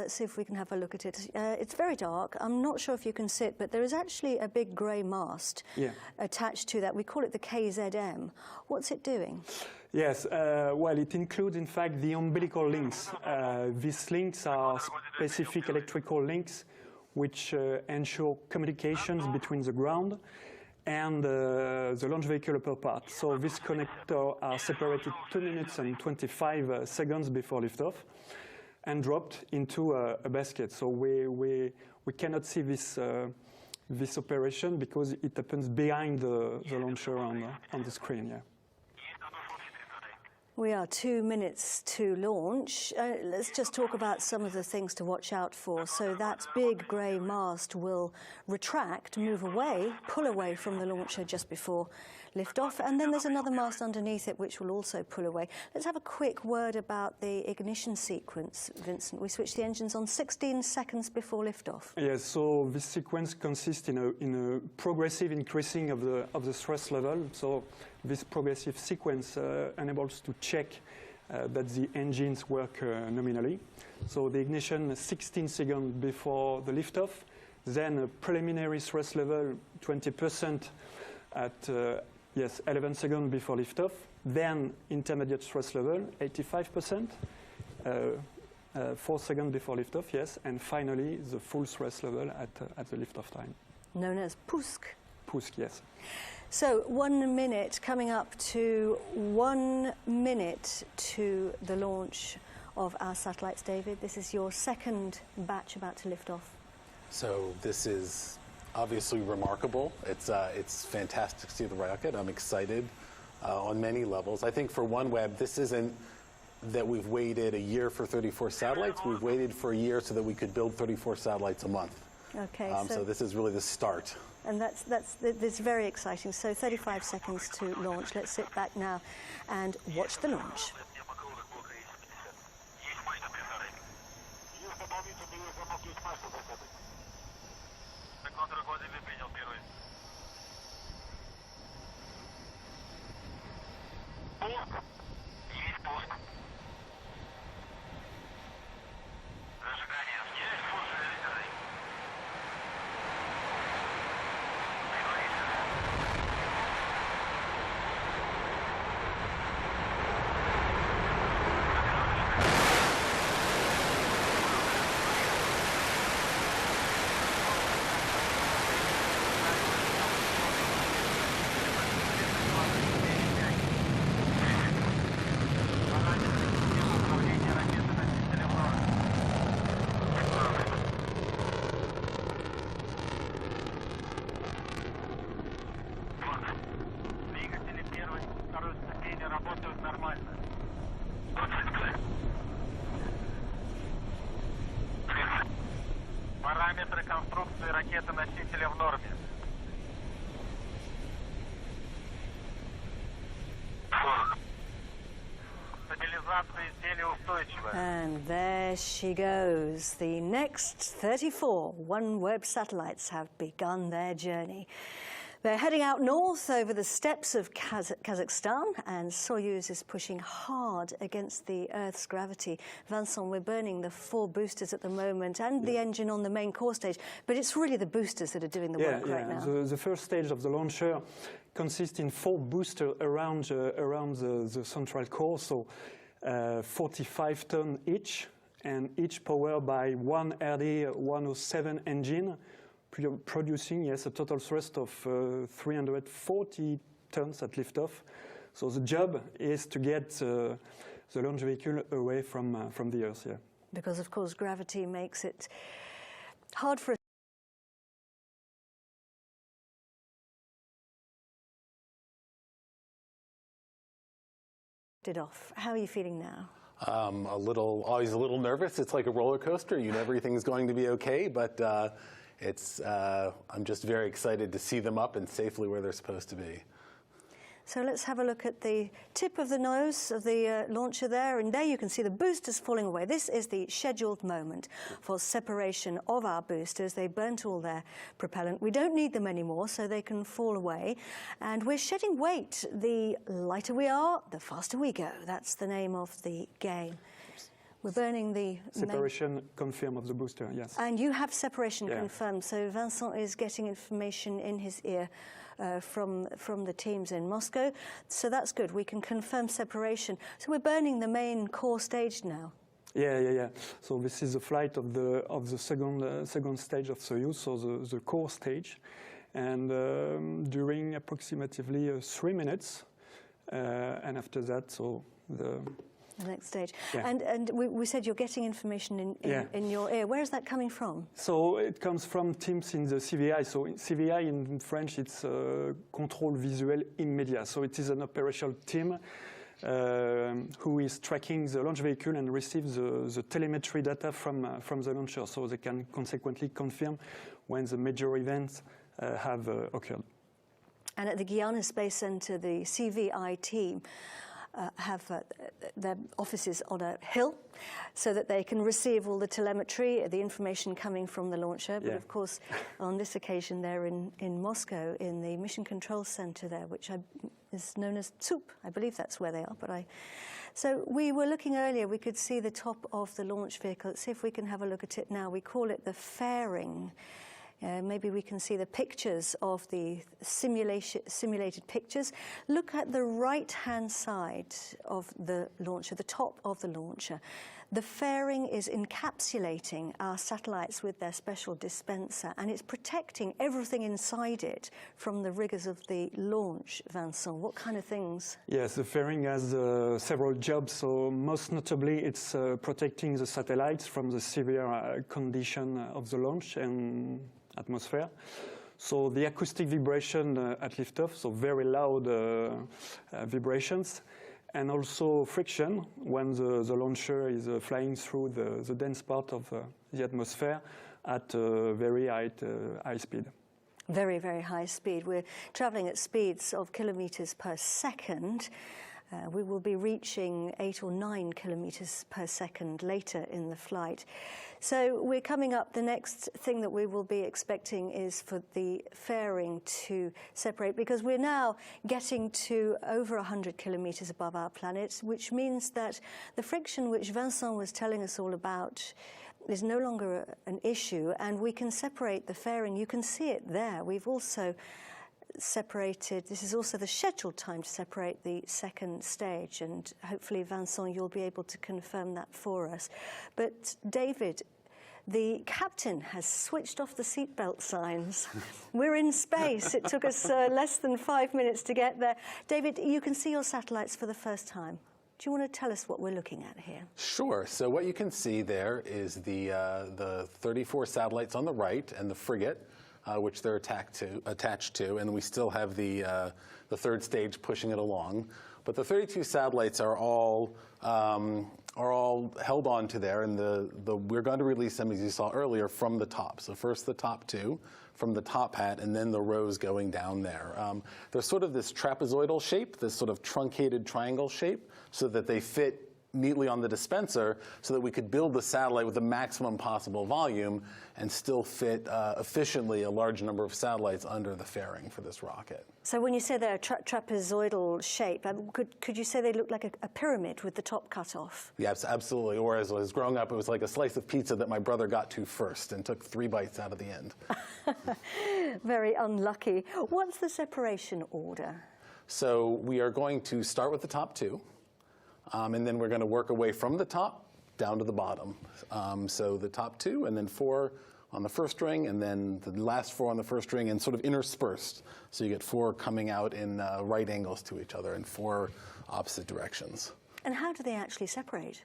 let's see if we can have a look at it. It's very dark. I'm not sure if you can sit, but there is actually a big grey mast attached to that. We call it the KZM. What's it doing? Yes, well, it includes, in fact, the umbilical links. These links are specific electrical links which ensure communications between the ground and the launch vehicle upper part. So these connectors are separated 2 minutes and 25 seconds before liftoff and dropped into a basket. So we cannot see this this operation because it happens behind the launcher on the screen. Yeah. We are 2 minutes to launch. Let's just talk about some of the things to watch out for. So that big grey mast will retract, move away, pull away from the launcher just before liftoff. And then there's another mast underneath it which will also pull away. Let's have a quick word about the ignition sequence, Vincent. We switch the engines on 16 seconds before liftoff. Yes, so this sequence consists in a progressive increasing of the thrust level. So this progressive sequence enables to check that the engines work nominally. So the ignition 16 seconds before the liftoff, then a preliminary thrust level 20% at 11 seconds before liftoff, then intermediate thrust level 85%, 4 seconds before liftoff, yes, and finally the full thrust level at the liftoff time. Known as Pusk. Pusk, yes. So 1 minute, coming up to 1 minute to the launch of our satellites, David. This is your second batch about to lift off. So this is obviously remarkable. It's fantastic to see the rocket. I'm excited on many levels. I think for OneWeb, this isn't that we've waited a year for 34 satellites. We've waited for a year so that we could build 34 satellites a month. Okay. So this is really the start. And that's very exciting. So 35 seconds to launch. Let's sit back now and watch the launch. Параметры конструкции ракеты-носителя в норме. Стабилизация изделия устойчивая. And there she goes. The next 34 OneWeb satellites have begun their journey. They're heading out north over the steppes of Kazakhstan, and Soyuz is pushing hard against the Earth's gravity. Vincent, we're burning the 4 boosters at the moment and the engine on the main core stage, but it's really the boosters that are doing the work right now. The first stage of the launcher consists in 4 boosters around the central core, so 45 tons each, and each powered by one RD-107 engine, producing, yes, a total thrust of 340 tons at liftoff. So the job is to get the launch vehicle away from the Earth, yeah. Because, of course, gravity makes it hard for us. Off. How are you feeling now? Always a little nervous. It's like a roller coaster. You know everything's going to be okay, but I'm just very excited to see them up and safely where they're supposed to be. So let's have a look at the tip of the nose of the launcher there, and there you can see the boosters falling away. This is the scheduled moment for separation of our boosters. They burnt all their propellant. We don't need them anymore, so they can fall away. And we're shedding weight. The lighter we are, the faster we go. That's the name of the game. We're burning the separation confirmed of the booster, yes. And you have separation confirmed, so Vincent is getting information in his ear from the teams in Moscow. So that's good. We can confirm separation. So we're burning the main core stage now. Yeah. So this is the flight of the second stage of Soyuz, so the core stage, and during approximately 3 minutes, and after that, so the next stage. Yeah. And we said you're getting information in your ear. Where is that coming from? So it comes from teams in the CVI. So CVI in French, it's Contrôle Visuel Immédiat. So it is an operational team who is tracking the launch vehicle and receives the telemetry data from the launcher, so they can consequently confirm when the major events have occurred. And at the Guyana Space Center, the CVI team have their offices on a hill so that they can receive all the telemetry, the information coming from the launcher. But of course, on this occasion, they're in Moscow, in the Mission Control Center there, which is known as TSUP. I believe that's where they are. So we were looking earlier, we could see the top of the launch vehicle. Let's see if we can have a look at it now. We call it the fairing. Maybe we can see the pictures of the simulated pictures. Look at the right-hand side of the launcher, the top of the launcher. The fairing is encapsulating our satellites with their special dispenser, and it's protecting everything inside it from the rigors of the launch. Vincent, what kind of things? Yes, the fairing has several jobs. So most notably, it's protecting the satellites from the severe condition of the launch and atmosphere. So the acoustic vibration at liftoff, so very loud vibrations, and also friction when the launcher is flying through the dense part of the atmosphere at very high speed. Very, very high speed. We're traveling at speeds of kilometers per second. We will be reaching 8 or 9 kilometers per second later in the flight. So we're coming up, the next thing that we will be expecting is for the fairing to separate, because we're now getting to over 100 kilometers above our planet, which means that the friction which Vincent was telling us all about is no longer an issue, and we can separate the fairing. You can see it there. We've also separated, this is also the scheduled time to separate the second stage, and hopefully, Vincent, you'll be able to confirm that for us. But David, the captain has switched off the seatbelt signs. We're in space. It took us less than 5 minutes to get there. David, you can see your satellites for the first time. Do you want to tell us what we're looking at here? Sure. So what you can see there is the 34 satellites on the right and the frigate, which they're attached to, and we still have the third stage pushing it along. But the 32 satellites are all held onto there, and we're going to release them, as you saw earlier, from the top. So first the top two from the top hat, and then the rows going down there. There's sort of this trapezoidal shape, this sort of truncated triangle shape, so that they fit neatly on the dispenser, so that we could build the satellite with the maximum possible volume and still fit efficiently a large number of satellites under the fairing for this rocket. So when you say they're a trapezoidal shape, could you say they look like a pyramid with the top cut off? Yes, absolutely. Or as I was growing up, it was like a slice of pizza that my brother got to first and took 3 bites out of the end. Very unlucky. What's the separation order? So we are going to start with the top two. And then we're going to work away from the top down to the bottom. So the top two, and then 4 on the first ring, and then the last 4 on the first ring, and sort of interspersed. So you get 4 coming out in right angles to each other in 4 opposite directions. And how do they actually separate?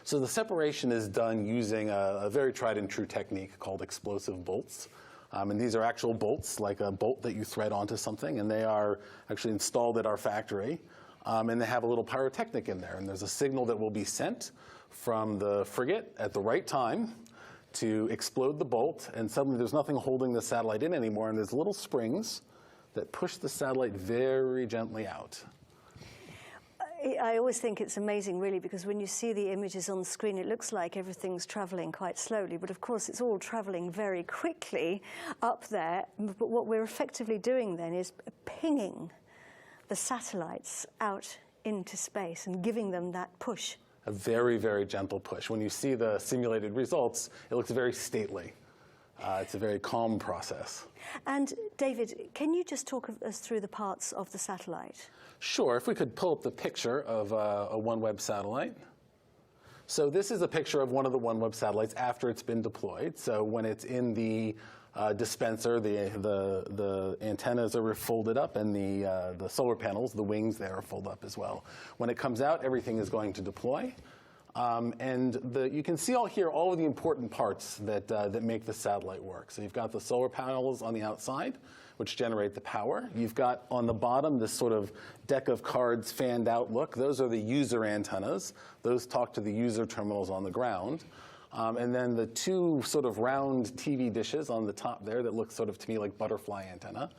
So the separation is done using a very tried and true technique called explosive bolts. And these are actual bolts, like a bolt that you thread onto something, and they are actually installed at our factory. And they have a little pyrotechnic in there, and there's a signal that will be sent from the frigate at the right time to explode the bolt, and suddenly there's nothing holding the satellite in anymore, and there's little springs that push the satellite very gently out. I always think it's amazing, really, because when you see the images on the screen, it looks like everything's traveling quite slowly, but of course it's all traveling very quickly up there. But what we're effectively doing then is pinging the satellites out into space and giving them that push. a very, very gentle push. When you see the simulated results, it looks very stately. It's a very calm process. And David, can you just talk us through the parts of the satellite? Sure. If we could pull up the picture of a OneWeb satellite. So this is a picture of one of the OneWeb satellites after it's been deployed. So when it's in the dispenser, the antennas are folded up, and the solar panels, the wings there, are folded up as well. When it comes out, everything is going to deploy. And you can see here all of the important parts that make the satellite work. So you've got the solar panels on the outside, which generate the power. You've got on the bottom this sort of deck of cards fanned out look. Those are the user antennas. Those talk to the user terminals on the ground. And then the two sort of round TV dishes on the top there that look sort of to me like butterfly antenna,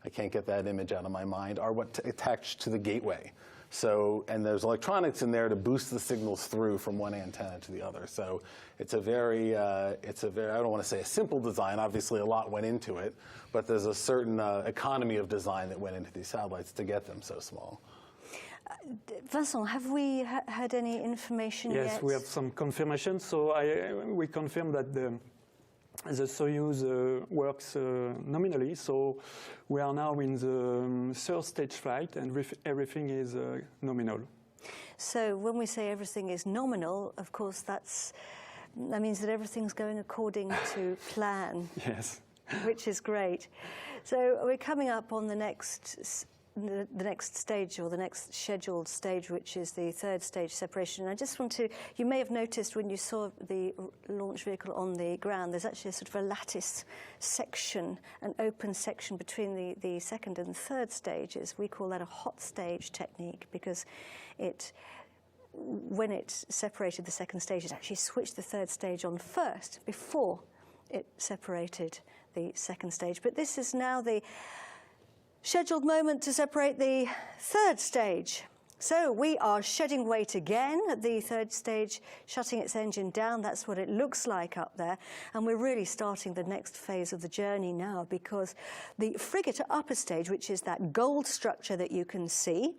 I can't get that image out of my mind, are what attached to the gateway. So, and there's electronics in there to boost the signals through from one antenna to the other. So it's a very, I don't want to say a simple design, obviously a lot went into it, but there's a certain economy of design that went into these satellites to get them so small. Vincent, have we had any information yet? Yes, we have some confirmation. So we confirm that the Soyuz works nominally. So we are now in the third stage flight, and everything is nominal. So when we say everything is nominal, of course, that means that everything's going according to plan. Yes. Which is great. So we're coming up on the next stage, or the next scheduled stage, which is the third stage separation. And I just want to, you may have noticed when you saw the launch vehicle on the ground, there's actually a sort of a lattice section, an open section between the second and third stages. We call that a hot stage technique, because when it separated the second stage, it actually switched the third stage on first before it separated the second stage. But this is now the scheduled moment to separate the third stage. So we are shedding weight again at the third stage, shutting its engine down. That's what it looks like up there. And we're really starting the next phase of the journey now, because the frigate upper stage, which is that gold structure that you can see,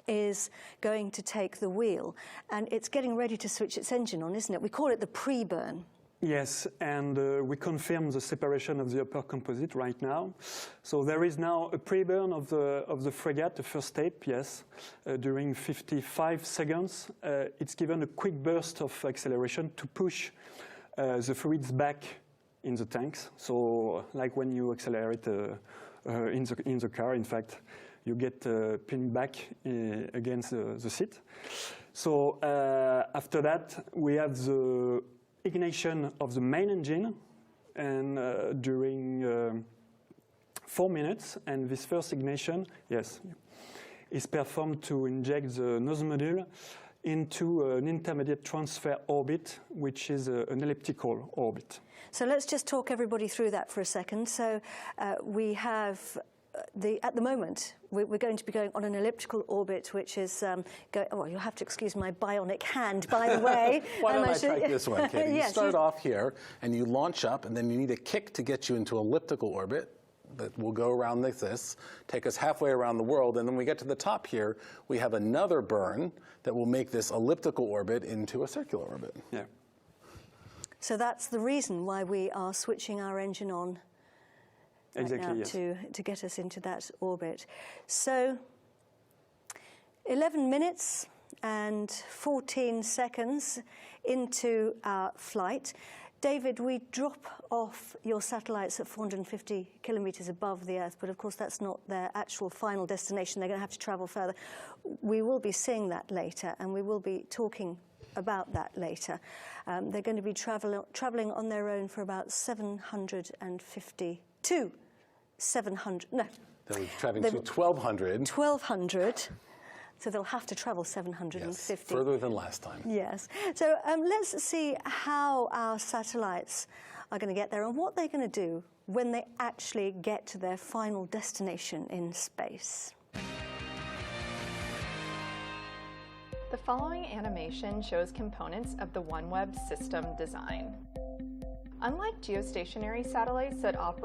is going to take the wheel. And it's getting ready to switch its engine on, isn't it? We call it the pre-burn. Yes, and we confirm the separation of the upper composite right now. So there is now a pre-burn of the frigate, the first step, yes, during 55 seconds. It's given a quick burst of acceleration to push the fluids back in the tanks. So like when you accelerate in the car, in fact, you get pinned back against the seat. So after that, we have the ignition of the main engine, and during 4 minutes, and this first ignition, yes, is performed to inject the nose module into an intermediate transfer orbit, which is an elliptical orbit. So let's just talk everybody through that for a second. So we have at the moment, we're going to be going on an elliptical orbit, which is well, you'll have to excuse my bionic hand, by the way. Why don't I try this one, Katie? Yes, you start off here, and you launch up, and then you need a kick to get you into elliptical orbit that will go around like this, take us halfway around the world, and then we get to the top here, we have another burn that will make this elliptical orbit into a circular orbit. Yeah. So that's the reason why we are switching our engine on Exactly, right now, yes. to get us into that orbit. So 11 minutes and 14 seconds into our flight. David, we drop off your satellites at 450 kilometers above the Earth, but of course that's not their actual final destination. They're going to have to travel further. We will be seeing that later, and we will be talking about that later. They're going to be traveling on their own for about 750 700, no. They'll be traveling to 1,200. 1,200. So they'll have to travel 750. Yes, further than last time. Yes. So let's see how our satellites are going to get there and what they're going to do when they actually get to their final destination in space. The following animation shows components of the OneWeb system design. Unlike geostationary satellites that operate